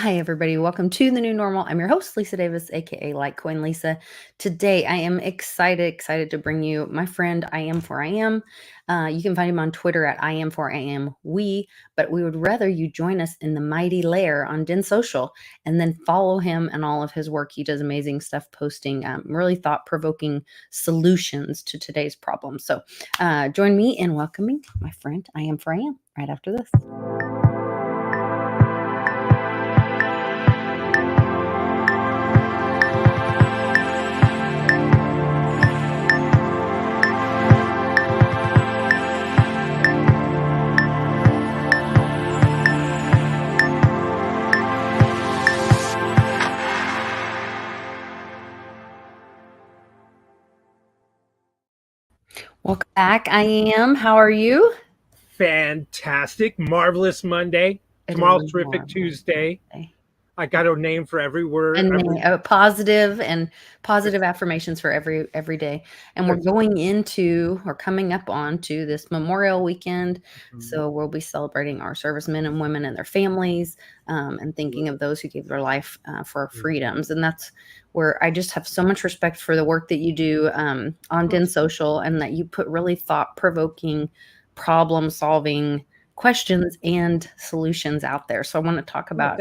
Hi, everybody. Welcome to the new normal. I'm your host, Lisa Davis, aka Litecoin Lisa. Today, I am excited to bring you my friend I Am For I Am. You can find him on Twitter at I Am For I Am We, but we would rather you join us in the mighty lair on Den Social and then follow him and all of his work. He does amazing stuff, posting really thought-provoking solutions to today's problems. So join me in welcoming my friend I Am For I Am right after this. Welcome back. I am. How are you? Fantastic. Marvelous Monday. Tomorrow's terrific Tuesday. I got a name for every word. And positive affirmations for every day. And we're coming up onto this Memorial Weekend. So we'll be celebrating our servicemen and women and their families, and thinking of those who gave their life for our freedoms. And that's where I just have so much respect for the work that you do on Den Social, and that you put really thought-provoking, problem-solving questions and solutions out there. So I want to talk about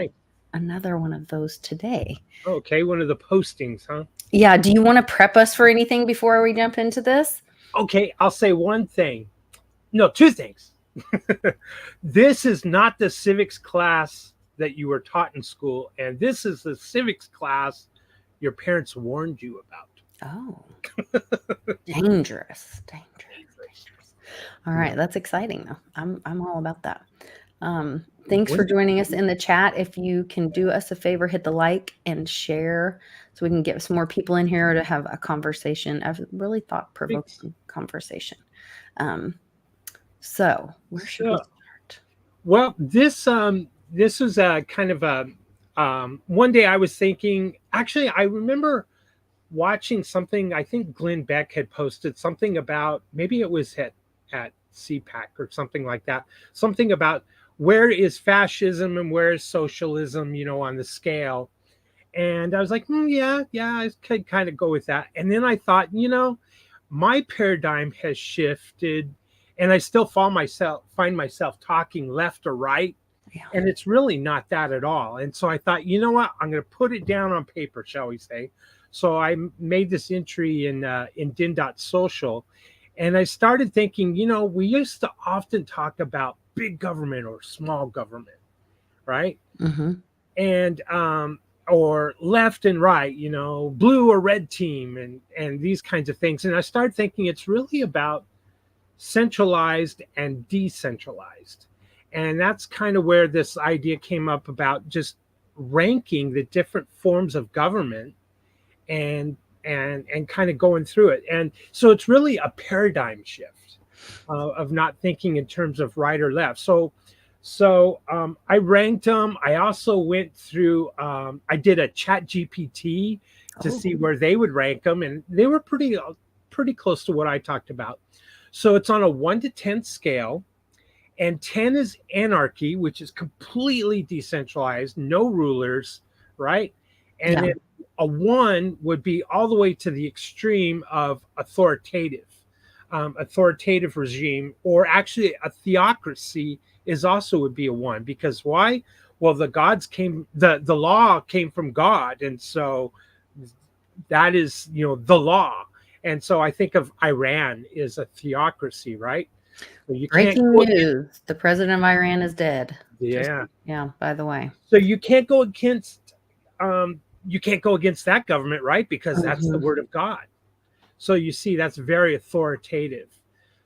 another one of those today. Okay, one of the postings, huh? Yeah. Do you want to prep us for anything before we jump into this? Okay, I'll say one thing. No, two things. This is not the civics class that you were taught in school, and this is the civics class your parents warned you about. Oh, dangerous. All right, that's exciting though. I'm all about that. Thanks for joining us in the chat. If you can do us a favor, hit the like and share so we can get some more people in here to have a conversation, a really thought-provoking conversation. So where should we start? Well, this was a kind of a one day I was thinking, actually, I remember watching something. I think Glenn Beck had posted something about, maybe it was at CPAC or something like that, something about where is fascism and where is socialism, on the scale. And I was like, yeah, I could kind of go with that. And then I thought, my paradigm has shifted, and I still find myself talking left or right. Yeah. And it's really not that at all. And so I thought, you know what, I'm going to put it down on paper, shall we say. So I made this entry in Den.social. And I started thinking, we used to often talk about big government or small government, right? Mm-hmm. And or left and right, blue or red team, and these kinds of things. And I started thinking it's really about centralized and decentralized. And that's kind of where this idea came up about just ranking the different forms of government and kind of going through it. And so it's really a paradigm shift of not thinking in terms of right or left. So I ranked them. I also went through, I did a chat GPT to see where they would rank them. And they were pretty close to what I talked about. So it's on a 1 to 10 scale. And 10 is anarchy, which is completely decentralized, no rulers, right? And then a 1 would be all the way to the extreme of authoritative regime, or actually a theocracy is also would be a 1. Because why? Well, the law came from God, and so that is the law. And so I think of Iran as a theocracy, right? So Breaking news: the president of Iran is dead. Yeah. By the way, so you can't go against that government, right? Because that's the word of God. So you see, that's very authoritative.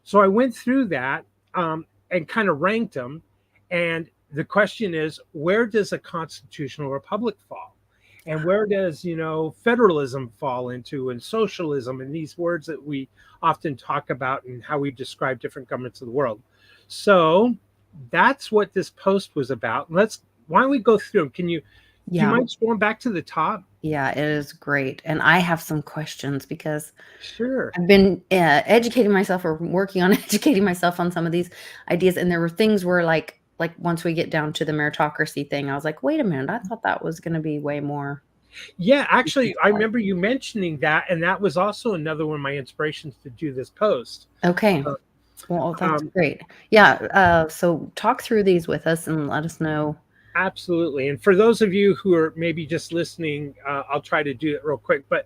So I went through that and kind of ranked them. And the question is, where does a constitutional republic fall? And where does, federalism fall into, and socialism, and these words that we often talk about and how we describe different governments of the world. So that's what this post was about. Why don't we go through them? Do you mind going back to the top? Yeah, it is great. And I have some questions because sure, I've been educating myself or working on educating myself on some of these ideas. And there were things where, like, like once we get down to the meritocracy thing, I was like, wait a minute, I thought that was going to be way more Yeah, actually, I decentralized. remember you mentioning that, and that was also another one of my inspirations to do this post. Okay. Uh, Well, that's um, great. Yeah. So talk through these with us and let us know. Absolutely. And for those of you who are maybe just listening, I'll try to do it real quick. But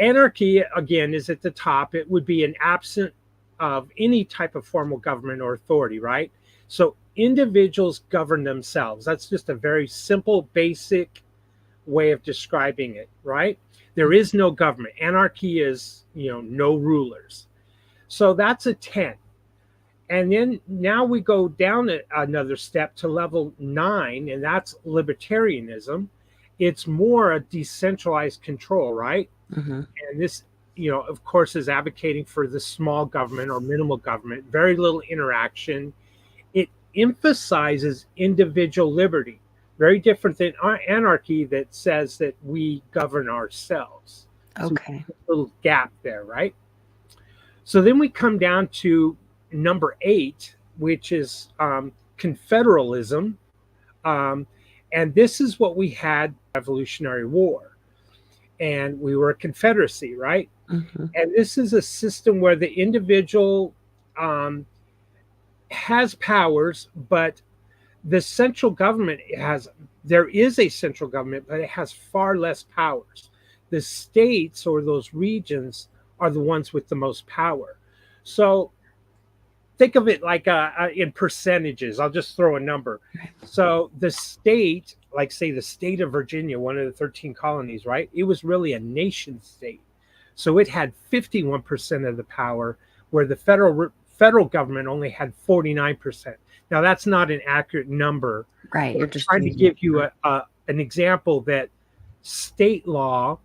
anarchy, again, is at the top. It would be an absent of any type of formal government or authority, right? So individuals govern themselves. That's just a very simple, basic way of describing it, right? There is no government. Anarchy is, no rulers. So that's a 10. And then now we go down another step to level 9, and that's libertarianism. It's more a decentralized control, right? Hmm. And this, of course, is advocating for the small government or minimal government, very little interaction. It emphasizes individual liberty, very different than anarchy that says that we govern ourselves. So, Okay. a little gap there, right? So then we come down to number 8, which is confederalism. Um, and this is what we had Revolutionary War. And we were a confederacy, right? Hmm. And this is a system where the individual um, has powers, but the central government there is a central government, but it has far less powers. The states or those regions are the ones with the most power. So think of it like in percentages. I'll just throw a number. So the state, like say the state of Virginia, one of the 13 colonies, right? It was really a nation state. So it had 51% of the power, where the federal government only had 49%. Now that's not an accurate number, Right. but You're I'm just trying to using it. give you an example that state law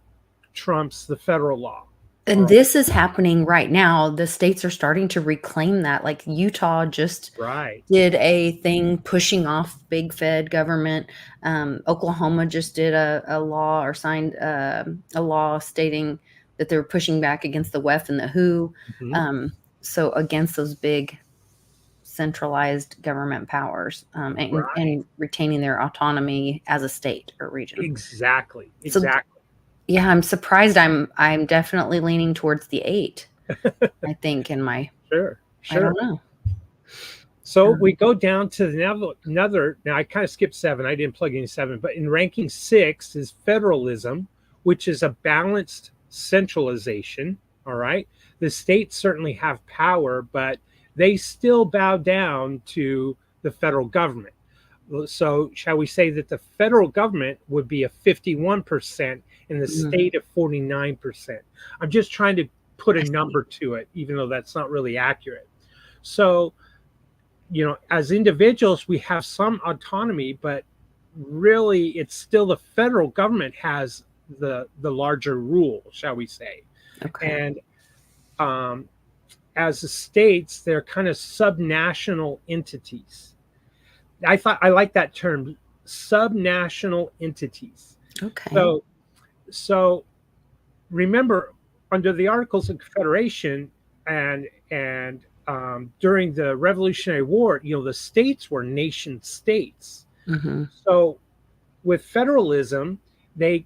trumps the federal law. All And right. this is happening right now. The states are starting to reclaim that. Like Utah just Right. did a thing pushing off big Fed government. Oklahoma just did a law or signed a law stating that they're pushing back against the WEF and the WHO. Mhm. So against those big centralized government powers, Right. and retaining their autonomy as a state or region. Exactly. So Exactly. yeah, I'm surprised. I'm definitely leaning towards the 8. I think in my Sure. I don't Sure. know. So Um, we go down to another. Now I kind of skipped 7. I didn't plug in 7, but in ranking 6 is federalism, which is a balanced centralization. All right. The states certainly have power, but they still bow down to the federal government. So shall we say that the federal government would be a 51% and the mm, state of 49%? I'm just trying to put a I see. number to it, even though that's not really accurate. So, as individuals, we have some autonomy, but really it's still the federal government has the larger rule, shall we say. Okay. And um, as the states, they're kind of subnational entities. I like that term, subnational entities. Okay. So so remember, under the Articles of Confederation and during the Revolutionary War, the states were nation states. Mhm. So with federalism, they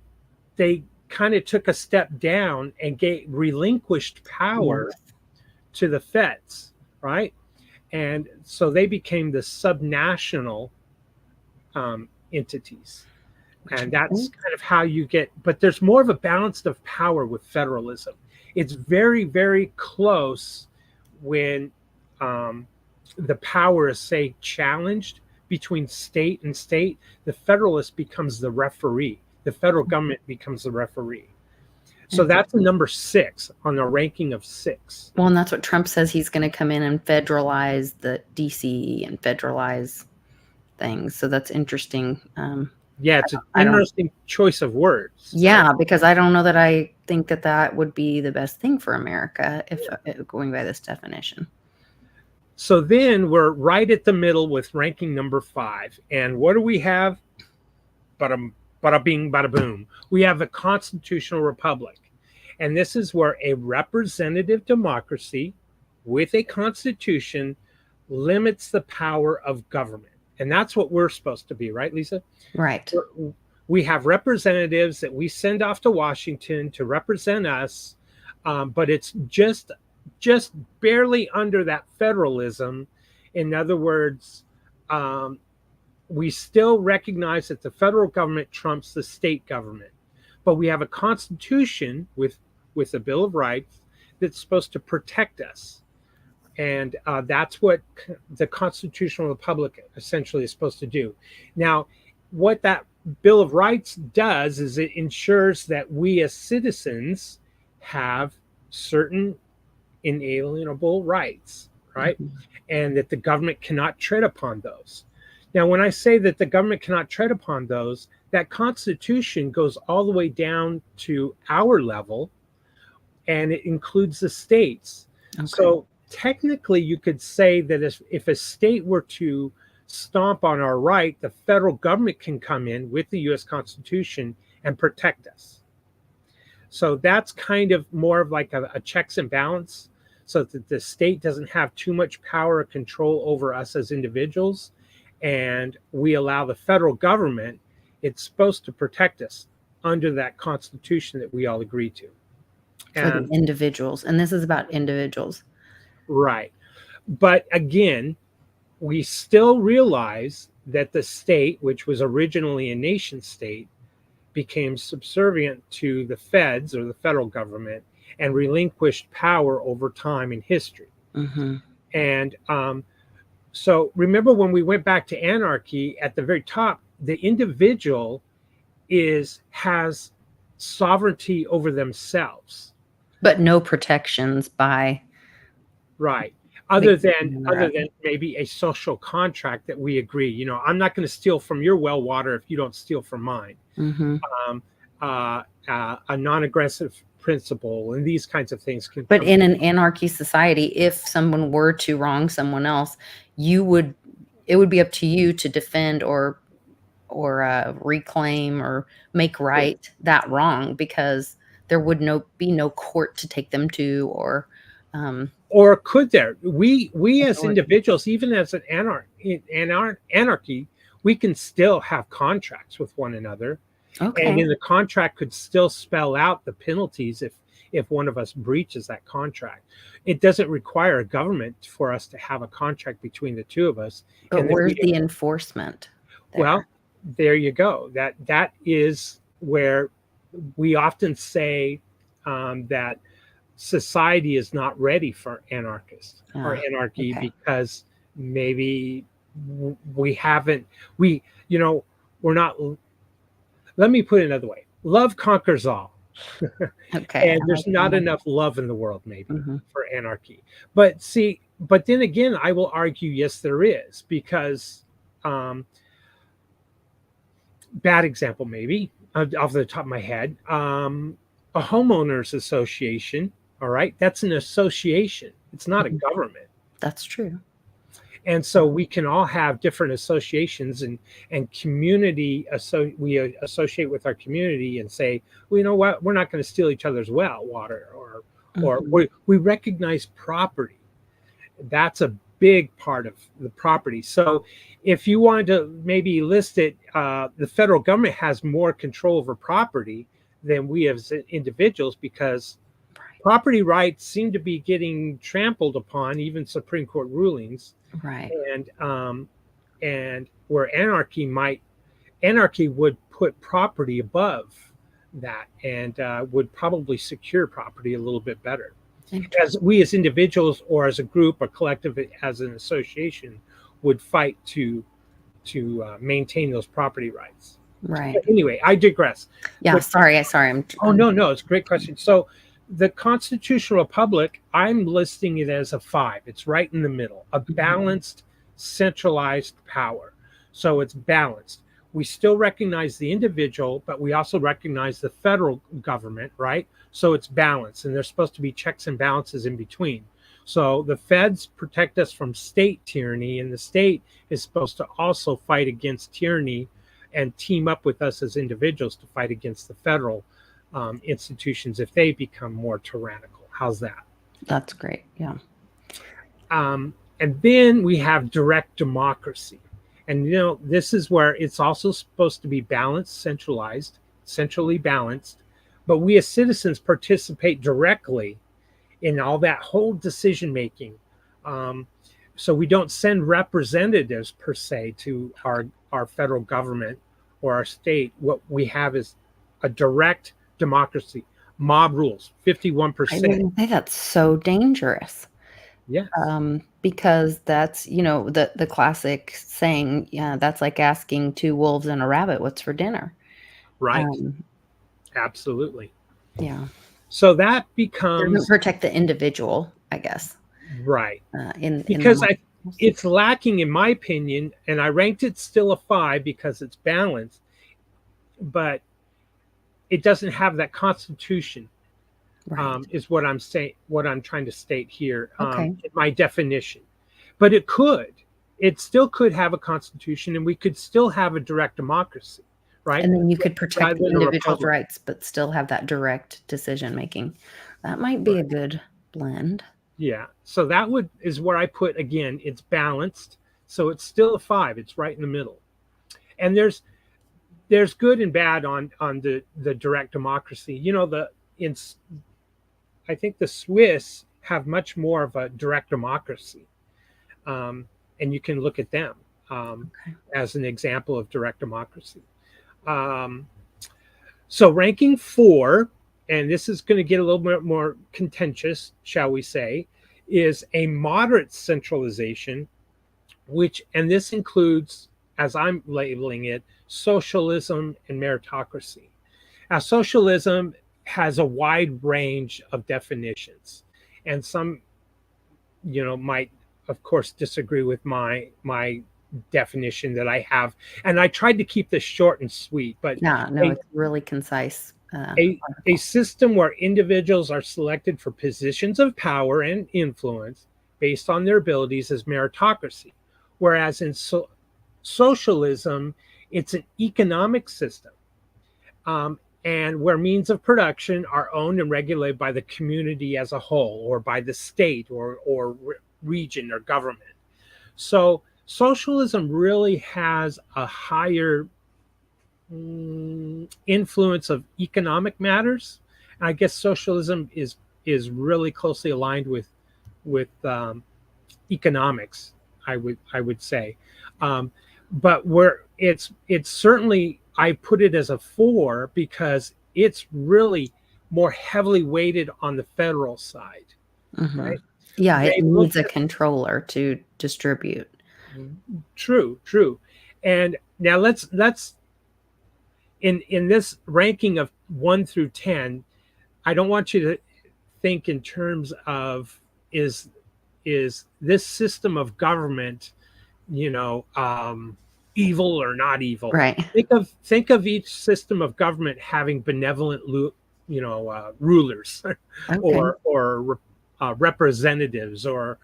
they kind of took a step down and relinquished power Yes. to the feds, right? And so they became the subnational entities. Which And makes that's sense. kind of how you get, but there's more of a balance of power with federalism. It's very, very close when um, the power is, say, challenged between state and state. The federalist becomes the referee, the federal government becomes the referee. So And that's a number 6 on a ranking of 6. well, and that's what Trump says he's gonna come in and federalize the DC and federalize things. So that's interesting. Yeah, it's an I don't interesting choice of words, right? Yeah, because I don't know that I think that that would be the best thing for America if going by this definition. So then we're right at the middle with ranking number 5. And what do we have? Bada, bada bing, bada boom. We have a constitutional republic. And this is where a representative democracy with a constitution limits the power of government. And that's what we're supposed to be, right, Lisa? Right. We have representatives that we send off to Washington to represent us, but it's just barely under that federalism. In other words, um, we still recognize that the federal government trumps the state government, but we have a constitution with a Bill of Rights that's supposed to protect us, and that's what the constitutional republic essentially is supposed to do. Now, what that Bill of Rights does is it ensures that we as citizens have certain inalienable rights, right? Mhm. And that the government cannot tread upon those. Now, when I say that the government cannot tread upon those, that Constitution goes all the way down to our level, and it includes the states. Okay. So technically, you could say that if a state were to stomp on our right, the federal government can come in with the US Constitution and protect us. So that's kind of more of like a checks and balance, so that the state doesn't have too much power or control over us as individuals. And we allow the federal government, it's supposed to protect us under that Constitution that we all agree to. For the And individuals. And this is about individuals. right. But again, we still realize that the state, which was originally a nation state, became subservient to the feds or the federal government and relinquished power over time in history. Mm-hmm. And so remember when we went back to anarchy at the very top, the individual has sovereignty over themselves. But no protections by Right. the Other government. than maybe a social contract that we agree, I'm not going to steal from your well water if you don't steal from mine. Mm-hmm. Um, a non-aggressive principle and these kinds of things can But come. in an anarchy society, if someone were to wrong someone else, it would be up to you to defend or reclaim or make right that wrong, because there would be no court to take them to, or Or could there? We as authority. individuals, even as an anarchy, we can still have contracts with one another, and Okay. in the contract could still spell out the penalties if one of us breaches that contract. It doesn't require a government for us to have a contract between the two of us. But And that where's we, the enforcement well, there? there you go. That is where we often say that society is not ready for anarchists or Ah, anarchy okay. because maybe we haven't we you know we're not. Let me put it another way: love conquers all. Okay. And there's I not like enough love in the world maybe mhm. for anarchy. But see, but then again, I will argue yes there is, because um bad example maybe off the top of my head, a homeowners association, all right, that's an association, it's not a Mhm. government. That's true. And so we can all have different associations and community, so we associate with our community and say, well, you know what, we're not going to steal each other's well water, or Mhm. we recognize property. That's a big part of the property. So if you wanted to maybe list it, the federal government has more control over property than we as individuals, because Right. property rights seem to be getting trampled upon, even Supreme Court rulings. Right. And where anarchy would put property above that, and would probably secure property a little bit better, as Interesting. we as individuals or as a group or collective as an association would fight to maintain those property rights. Right. But anyway, I digress. Yeah. But Sorry. oh no, it's a great question. So the constitutional republic, I'm listing it as a 5. It's right in the middle, a Mhm. balanced, centralized power. So it's balanced. We still recognize the individual, but we also recognize the federal government, right? So it's balanced, and there's supposed to be checks and balances in between. So the feds protect us from state tyranny, and the state is supposed to also fight against tyranny and team up with us as individuals to fight against the federal institutions if they become more tyrannical. How's that? That's great. Yeah. And then we have direct democracy. And this is where it's also supposed to be balanced, centralized, centrally balanced, but we as citizens participate directly in all that whole decision making. Um, so we don't send representatives per se to our federal government or our state. What we have is a direct democracy. Mob rules, I was 51%. gonna say that's so dangerous, Yes, because that's, the classic saying, yeah, that's like asking 2 wolves and a rabbit what's for dinner. right. Um, Absolutely. yeah. So that Doesn't becomes protect the individual, I guess, right. in the Because modern it's lacking in my opinion, and I ranked it still a 5 because it's balanced, but it doesn't have that constitution, right. is what I'm saying, what I'm trying to state here, Okay. in my definition. But it still could have a constitution, and we could still have a direct democracy, right? And then you could protect Rather the than a individual's republic. rights, but still have that direct decision making. That might be a Right. good blend. Yeah. So that would is where I put, again, it's balanced. So it's still a 5. It's right in the middle. And there's good and bad on the direct democracy. In I think the Swiss have much more of a direct democracy, and you can look at them, Okay. as an example of direct democracy. Um, so ranking 4, and this is going to get a little bit more contentious, shall we say, is a moderate centralization, and this includes, as I'm labeling it, socialism and meritocracy. Now, socialism has a wide range of definitions, and some, might, of course, disagree with my definition that I have. And I tried to keep this short and sweet, but Yeah, no, a it's really concise, a article. system where individuals are selected for positions of power and influence based on their abilities is meritocracy, whereas in socialism, it's an economic system, and where means of production are owned and regulated by the community as a whole, or by the state, or region or government. So socialism really has a higher influence of economic matters. And I guess socialism is really closely aligned with economics. I would say, but where it's certainly, I put it as a 4 because it's really more heavily weighted on the federal side, Mhm. right? Yeah, it They look needs a at controller to distribute. true, true. And now let's in this ranking of 1 through 10, I don't want you to think in terms of is this system of government, you know, evil or not evil. Right. Think of each system of government having benevolent, rulers, Okay. or representatives, or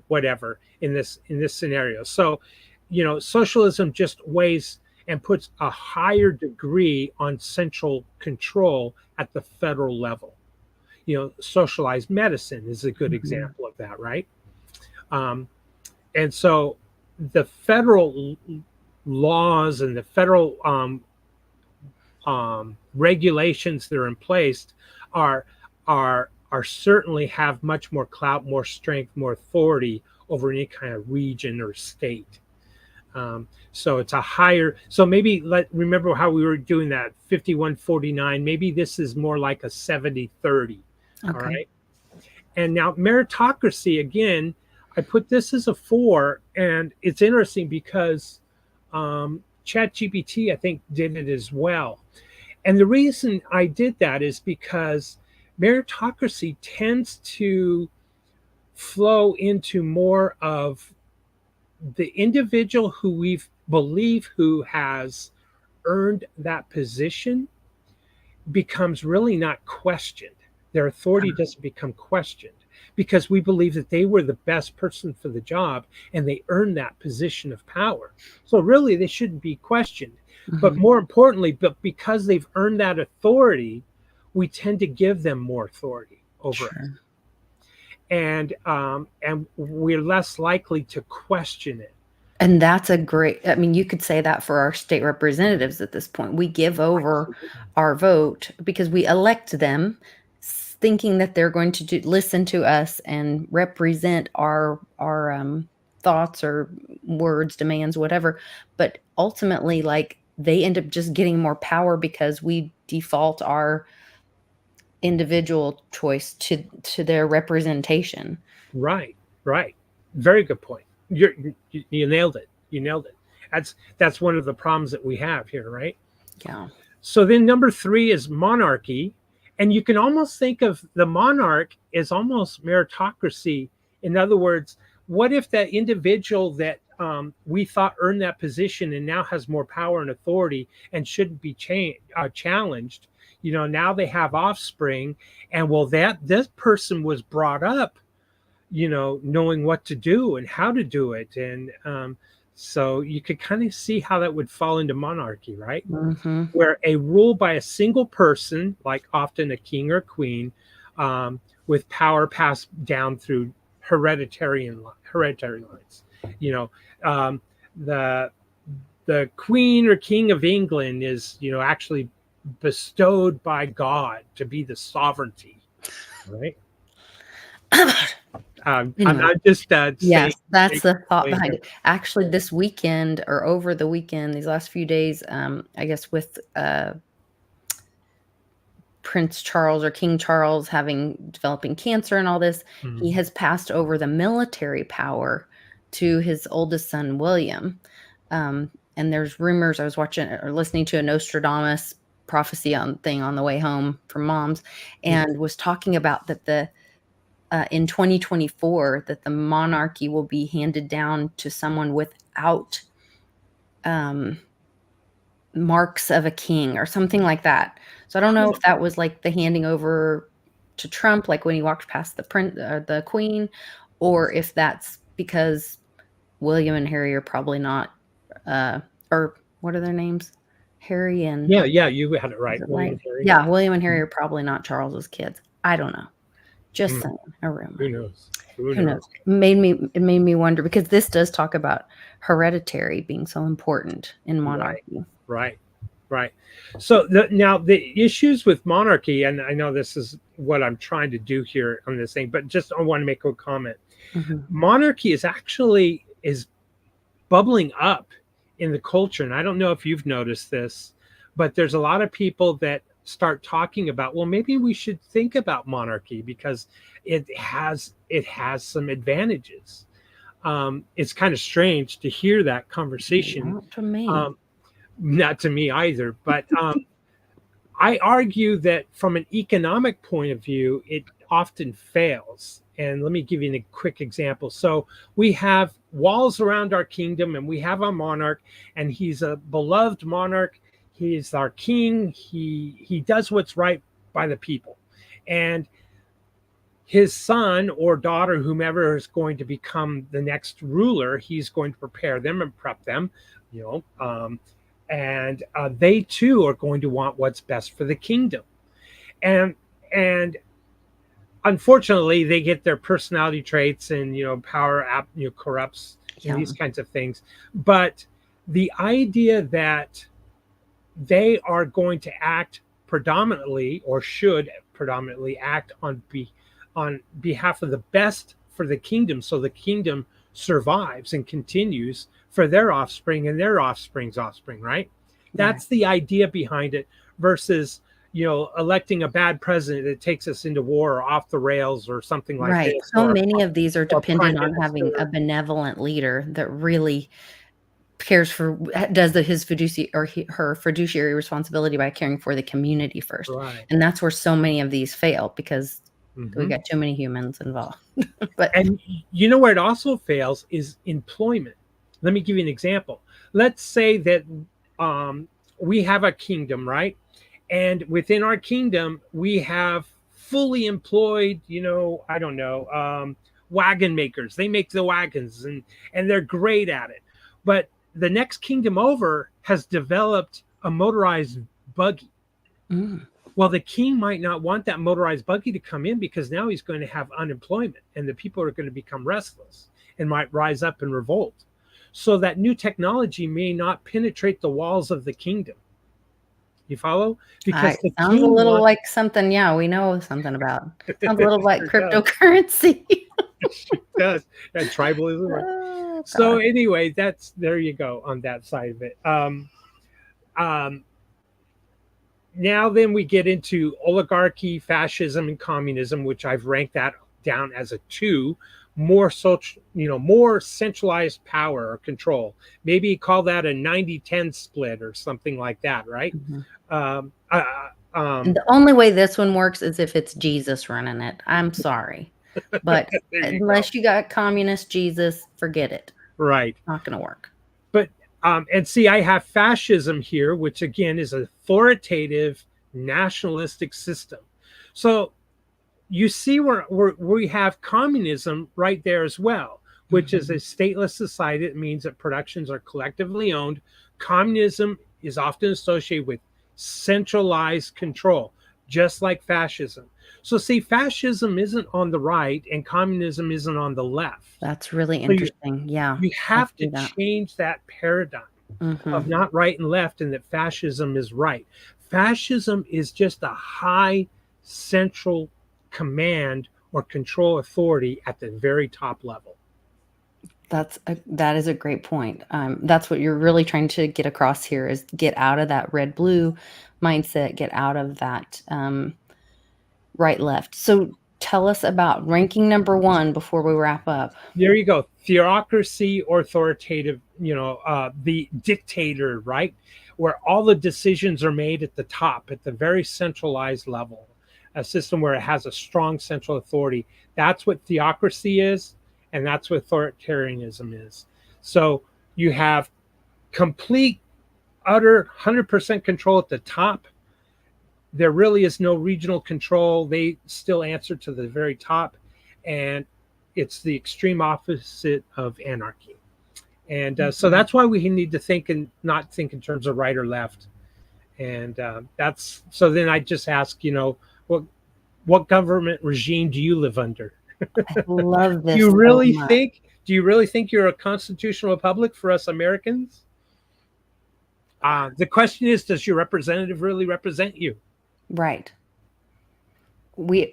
whatever in this scenario. So, socialism just weighs and puts a higher degree on central control at the federal level. Socialized medicine is a good Mhm. example of that, right? Um, and so the federal laws and the federal regulations that are in place are are certainly have much more clout, more strength, more authority over any kind of region or state. So it's a higher. So maybe remember how we were doing that 51-49. Maybe this is more like a 70-30. All Okay. right. And now meritocracy, again, I put this as a 4, and it's interesting because ChatGPT, I think, did it as well. And the reason I did that is because meritocracy tends to flow into more of the individual who we believe who has earned that position becomes really not questioned. Their authority doesn't become questioned because we believe that they were the best person for the job and they earned that position of power. So really, they shouldn't be questioned. But Mhm. more importantly, but because they've earned that authority, we tend to give them more authority over us, Sure. and we're less likely to question it. And that's a great, I mean, you could say that for our state representatives at this point. We give over Absolutely. our vote because we elect them thinking that they're going to listen to us and represent our thoughts or words, demands, whatever. But ultimately, like, they end up just getting more power because we default our individual choice to their representation. Right, right. Very good point. You nailed it. You nailed it. That's one of the problems that we have here, right? Yeah. So then number three is monarchy. And you can almost think of the monarch as almost meritocracy. In other words, what if that individual that we thought earned that position and now has more power and authority and shouldn't be challenged? You know, now they have offspring, and well, that this person was brought up, you know, knowing what to do and how to do it, and so you could kind of see how that would fall into monarchy, right? Hmm. Where a rule by a single person, like often a king or queen, with power passed down through hereditary lines. You know, the queen or king of England is, you know, actually bestowed by God to be the sovereignty, right? I'm Anyway. not just saying Yes, that's making the thought claim behind here. it. Actually, this weekend or over the weekend, these last few days, I guess with Prince Charles or King Charles having developing cancer and all this, he Mhm. has passed over the military power to his oldest son, William. And there's rumors. I was watching or listening to a Nostradamus prophecy on thing on the way home from mom's, and was talking about that the in 2024 that the monarchy will be handed down to someone without um, marks of a king or something like that. So I don't know Huh. if that was like the handing over to Trump, like when he walked past the queen, or if that's because William and Harry are probably not, uh, or what are their names? Harry and Yeah, yeah, you had it is right, it William right? and Harry. Yeah, William and Harry are probably not Charles's kids. I don't know. Just Mm, saying, a who rumor. knows? Who Who knows? knows? It made me wonder because this does talk about hereditary being so important in Right, monarchy. right, right. So now the issues with monarchy, and I know this is what I'm trying to do here on this thing, but just I want to make a comment. Mhm. Monarchy is bubbling up in the culture, and I don't know if you've noticed this, but there's a lot of people that start talking about, well, maybe we should think about monarchy because it has some advantages. It's kind of strange to hear that conversation. Not to me. Um, Not to me either, but I argue that from an economic point of view, it often fails. And let me give you a quick example. So we have walls around our kingdom, and we have a monarch, and he's a beloved monarch. He's our king. He does what's right by the people, and his son or daughter, whomever is going to become the next ruler, he's going to prepare them and prep them, you know, and they too are going to want what's best for the kingdom. And and unfortunately, they get their personality traits, and you know, corrupts and Yeah. these kinds of things. But the idea that they are going to act predominantly or should predominantly act on behalf of the best for the kingdom, so the kingdom survives and continues for their offspring and their offspring's offspring, right? Right. That's the idea behind it, versus, you know, electing a bad president that takes us into war or off the rails or something like Right. this, So many of these are or prime dependent on having a minister. benevolent leader that really cares for his fiduciary or her fiduciary responsibility by caring for the community first. Right. And that's where so many of these fail because we Hmm. got too many humans involved. But And you know where it also fails is employment. Let me give you an example. Let's say that we have a kingdom, right? And within our kingdom, we have fully employed, you know, I don't know, wagon makers. They make the wagons, and they're great at it. But the next kingdom over has developed a motorized buggy. mm, Well, the king might not want that motorized buggy to come in because now he's going to have unemployment, and the people are going to become restless and might rise up and revolt. so that new technology may not penetrate the walls of the kingdom. You follow? Because the Sounds a king little wants like something, yeah, we know something about. Sounds a it little like sure does. cryptocurrency. It sure does. And tribalism, right? Oh So gosh. anyway, that's there you go on that side of it. Um, Now then we get into oligarchy, fascism, and communism, which I've ranked that down as a two. More social, more centralized power or control. Maybe call that a 90-10 split or something like that, right? Mhm. Um, uh, And um, the only way this one works is if it's Jesus running it. I'm sorry. But there you go. unless you got communist Jesus, forget it. Right. Not gonna work. But and see, I have fascism here, which again is authoritative nationalistic system. So you see where we have communism right there as well, which is a Mhm. stateless society. It means that productions are collectively owned. Communism is often associated with centralized control, just like fascism. So see, fascism isn't on the right and communism isn't on the left. That's really So interesting. Yeah, you I have to see that. change that paradigm of Mhm. not right and left and that fascism is right. Fascism is just a high central command or control authority at the very top level. That is a great point. That's what you're really trying to get across here is get out of that red blue mindset, get out of that right left. So tell us about ranking number one before we wrap up. There you go. Theocracy or authoritative, the dictator, right? Where all the decisions are made at the top, at the very centralized level, a system where it has a strong central authority. That's what theocracy is, and that's what authoritarianism is. So you have complete, utter 100% control at the top. There really is no regional control. They still answer to the very top. And it's the extreme opposite of anarchy. And so Mhm. that's why we need to think and not think in terms of right or left. And that's so then I just ask, what government regime do you live under? I love Do this you so really much. think do you really think you're a constitutional republic for us Americans? The question is, does your representative really represent you? Right.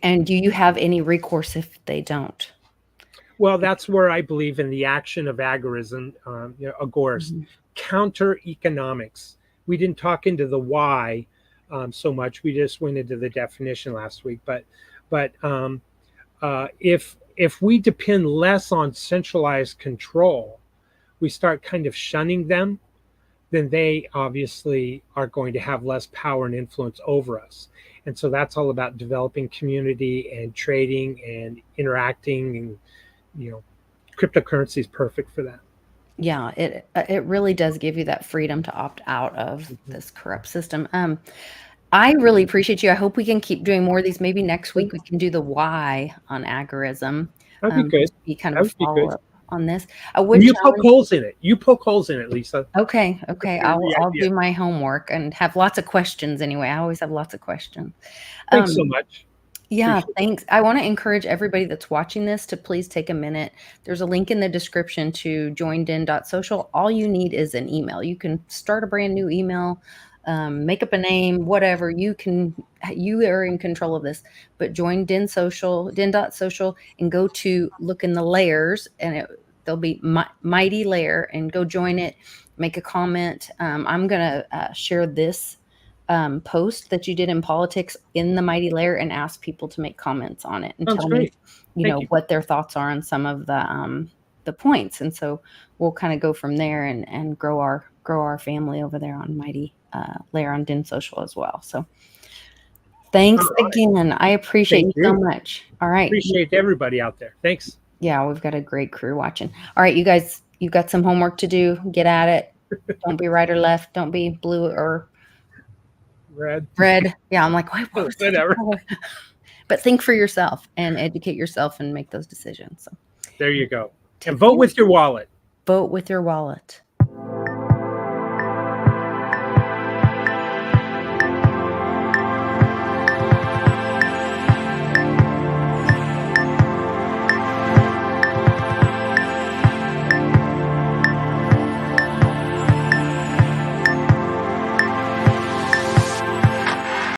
And do you have any recourse if they don't? Well, that's where I believe in the action of agorism, agorist, Mhm. counter economics. We didn't talk into the why so much. We just went into the definition last week. But if we depend less on centralized control, we start kind of shunning them, then they obviously are going to have less power and influence over us. And so that's all about developing community and trading and interacting, and you know cryptocurrency is perfect for that. Yeah, it really does give you that freedom to opt out of Mhm. this corrupt system. I really appreciate you. I hope we can keep doing more of these. Maybe next week we can do the why on agorism. That'd be good. Just be kind of That a would be good. follow up on this. I And would you poke challenge. holes in it. You poke holes in it, Lisa. Okay, okay. The I'll idea. do my homework and have lots of questions anyway. I always have lots of questions. Thanks so Um, much. Yeah, Appreciate it. thanks. I wanna encourage everybody that's watching this to please take a minute. There's a link in the description to joindin.social. All you need is an email. You can start a brand new email, make up a name, whatever. You are in control of this. But join Din Social, din.social, and go to look in the layers, and there'll be Mighty Layer, and go join it, make a comment. I'm gonna share this post that you did in politics in the Mighty Layer and ask people to make comments on it and Sounds tell me, great. Thank you. what their thoughts are on some of the points. And so we'll kind of go from there and grow our family over there on Mighty Layer on Din Social as well. So All thanks right. again. I appreciate Thank you so you. much. All right. Appreciate everybody out there. Thanks. Yeah, we've got a great crew watching. All right, you guys, you've got some homework to do. Get at it. Don't be right or left. Don't be blue or Red. red. Yeah, I'm like, what was the other Whatever. color? But think for yourself and educate yourself and make those decisions. So There you go. And take vote care. with your wallet. Vote with your wallet.